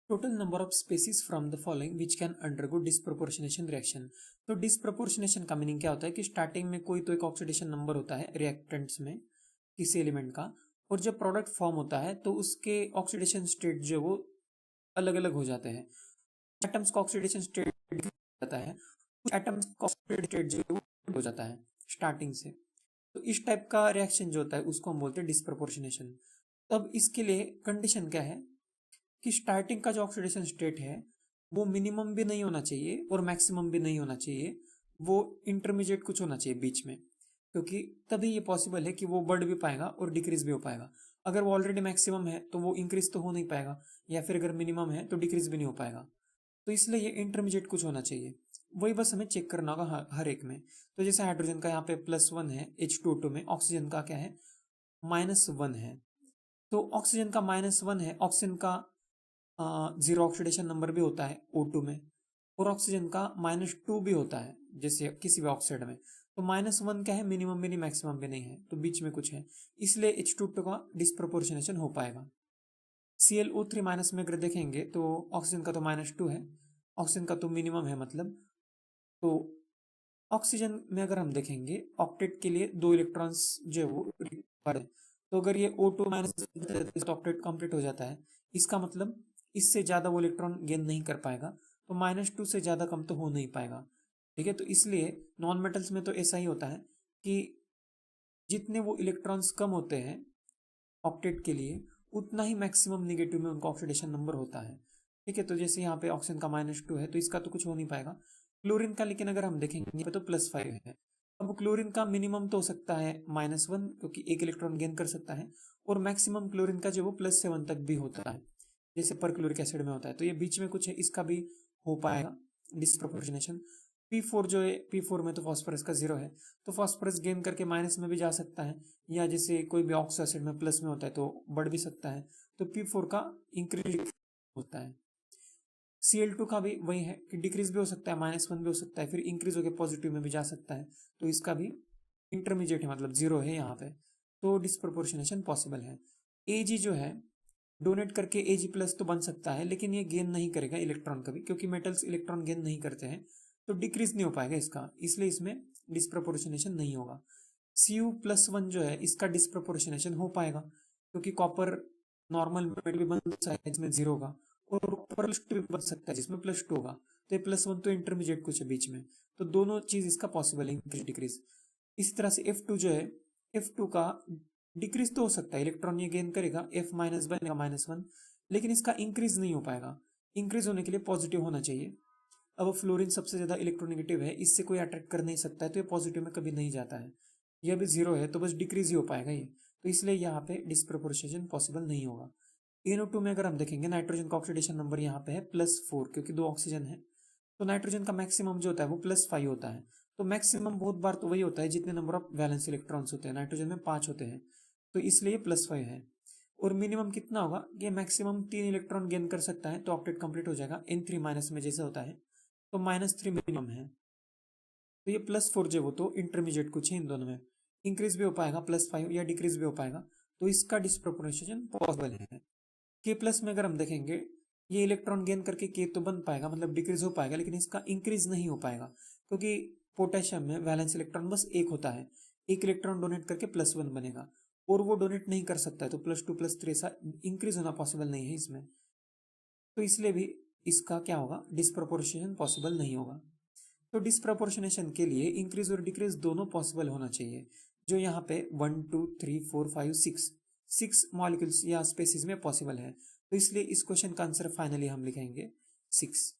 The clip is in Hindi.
Total number of species from the following which can undergo disproportionation reaction. तो डिस्प्रोपोर्शनेशन का मीनिंग क्या होता है कि स्टार्टिंग में कोई तो एक ऑक्सीडेशन नंबर होता है रिएक्टेंट्स में किसी एलिमेंट का, और जब प्रोडक्ट फॉर्म होता है तो उसके ऑक्सीडेशन स्टेट जो वो अलग अलग हो जाते हैं। एटम्स का ऑक्सीडेशन स्टेट जाता है, कुछ एटम्स का ऑक्सीडेशन स्टेट जो है वो हो जाता है स्टार्टिंग से। तो इस टाइप का रिएक्शन जो होता है उसको हम बोलते हैं डिस्प्रोपोर्शनेशन। तब इसके लिए कंडीशन क्या है कि स्टार्टिंग का जो ऑक्सीडेशन स्टेट है वो मिनिमम भी नहीं होना चाहिए और मैक्सिमम भी नहीं होना चाहिए, वो इंटरमीडिएट कुछ होना चाहिए बीच में, क्योंकि तभी ये पॉसिबल है कि वो बढ़ भी पाएगा और डिक्रीज भी हो पाएगा। अगर वो ऑलरेडी मैक्सिमम है तो वो इंक्रीज तो हो नहीं पाएगा, या फिर अगर मिनिमम है तो डिक्रीज भी नहीं हो पाएगा। तो इसलिए ये इंटरमीडिएट कुछ होना चाहिए, वही बस हमें चेक करना होगा हर एक में। तो जैसे हाइड्रोजन का यहाँ पे +1 है H2O2 में, ऑक्सीजन का क्या है -1 है। तो ऑक्सीजन का -1 है, ऑक्सीजन का जीरो ऑक्सीडेशन नंबर भी होता है O2 में, और ऑक्सीजन का -2 भी होता है जैसे किसी भी ऑक्साइड में। तो -1 क्या है, मिनिमम भी नहीं मैक्सिमम भी नहीं है, तो बीच में कुछ है, इसलिए H2O2 का डिस्प्रोपोर्शनेशन हो पाएगा। ClO3 माइनस में अगर देखेंगे तो ऑक्सीजन का तो -2 है, ऑक्सीजन का तो मिनिमम है मतलब। तो ऑक्सीजन में अगर हम देखेंगे ऑक्टेट के लिए 2 इलेक्ट्रॉन्स जो है वो रिक्वायर्ड है। तो अगर ये O2 माइनस ऑक्टेट कंप्लीट हो जाता है, इसका मतलब इससे ज़्यादा वो इलेक्ट्रॉन गेन नहीं कर पाएगा, तो -2 से ज़्यादा कम तो हो नहीं पाएगा। ठीक है, तो इसलिए नॉन मेटल्स में तो ऐसा ही होता है कि जितने वो इलेक्ट्रॉन्स कम होते हैं ऑक्टेट के लिए, उतना ही मैक्सिमम निगेटिव में उनका ऑक्सीडेशन नंबर होता है। ठीक है, तो जैसे यहाँ पे ऑक्सीजन का -2 है तो इसका तो कुछ हो नहीं पाएगा। क्लोरीन का लेकिन अगर हम देखेंगे तो +5 है। अब क्लोरीन का मिनिमम तो हो सकता है -1, क्योंकि एक इलेक्ट्रॉन गेन कर सकता है, और मैक्सिमम क्लोरीन का जो वो +7 तक भी होता है, जैसे परक्लोरिक एसिड में होता है। तो ये बीच में कुछ है, इसका भी हो पाएगा डिस्प्रोपोर्शनेशन। P4 जो है, P4 में तो फॉस्फोरस का 0 है, तो फॉस्फोरस गेन करके माइनस में भी जा सकता है, या जैसे कोई भी ऑक्सो एसिड में प्लस में होता है तो बढ़ भी सकता है। तो P4 का इंक्रीज होता है। Cl2 का भी वही है कि डिक्रीज भी हो सकता है, -1 भी हो सकता है, फिर इंक्रीज होकर पॉजिटिव में भी जा सकता है। तो इसका भी इंटरमीडिएट है, मतलब 0 है यहाँ पे, तो डिस्प्रोपोर्शनेशन पॉसिबल है। Ag जो है डोनेट करके Ag+ तो बन सकता है, लेकिन ये गेन नहीं करेगा इलेक्ट्रॉन कभी, क्योंकि मेटल्स इलेक्ट्रॉन गेन नहीं करते हैं, तो डिक्रीज नहीं हो पाएगा इसका, इसलिए इसमें डिस्प्रोपोर्शनेशन नहीं होगा। Cu+1 जो है इसका डिस्प्रोपोर्शनेशन हो पाएगा, क्योंकि कॉपर नॉर्मल मेटल भी बन सकता है जिसमें 0 होगा, और कॉपर +2 भी बन सकता है जिसमें +2 होगा। तो ये +1 तो इंटरमीडिएट कुछ है बीच में, तो दोनों चीज इसका पॉसिबल है, इंक्रीज डिक्रीज। इसी तरह से F2 जो है, F2 का डिक्रीज तो हो सकता है, इलेक्ट्रॉन ये गेन करेगा, F- बनेगा -1, लेकिन इसका इंक्रीज नहीं हो पाएगा। इंक्रीज होने के लिए पॉजिटिव होना चाहिए। अब फ्लोरीन सबसे ज्यादा इलेक्ट्रोनेगेटिव है, इससे कोई अट्रैक्ट कर नहीं सकता है, तो ये पॉजिटिव में कभी नहीं जाता है। यह भी 0 है तो बस डिक्रीज ही हो पाएगा ये, तो इसलिए यहाँ पे डिस्प्रोपोर्शनेशन पॉसिबल नहीं होगा। NO2 में अगर हम देखेंगे, नाइट्रोजन का ऑक्सीडेशन नंबर यहाँ पे है +4, क्योंकि 2 ऑक्सीजन है, तो नाइट्रोजन का मैक्सिमम जो होता है वो +5 होता है। तो मैक्सिमम बहुत बार तो वही होता है जितने नंबर ऑफ वैलेंस इलेक्ट्रॉन्स होते हैं, नाइट्रोजन में 5 होते हैं, तो इसलिए +5 है। और मिनिमम कितना होगा, ये मैक्सिमम 3 इलेक्ट्रॉन गेन कर सकता है, तो ऑक्टेट कंप्लीट हो जाएगा। N3 माइनस में जैसे होता है, तो -3 मिनिमम है। तो ये +4 जो वो तो इंटरमीडिएट कुछ है इन दोनों में, इंक्रीज भी हो पाएगा +5, या डिक्रीज भी हो पाएगा, तो इसका डिस्प्रोपोर्शनेशन पॉसिबल है। K+ में अगर हम देखेंगे, ये इलेक्ट्रॉन गेन करके K तो बन पाएगा, मतलब डिक्रीज हो पाएगा, लेकिन इसका इंक्रीज नहीं हो पाएगा, क्योंकि पोटेशियम में वैलेंस इलेक्ट्रॉन बस एक होता है, एक इलेक्ट्रॉन डोनेट करके +1 बनेगा, और वो डोनेट नहीं कर सकता है, तो +2 +3 ऐसा इंक्रीज होना पॉसिबल नहीं है इसमें, तो इसलिए भी इसका क्या होगा, डिस्प्रोपोर्शनेशन पॉसिबल नहीं होगा। तो डिस्प्रोपोर्शनेशन के लिए इंक्रीज और डिक्रीज दोनों पॉसिबल होना चाहिए, जो यहाँ पे 1 2 3 4 5 6 मॉलिक्यूल्स या स्पेसीज में पॉसिबल है, तो इसलिए इस क्वेश्चन का आंसर फाइनली हम लिखेंगे 6।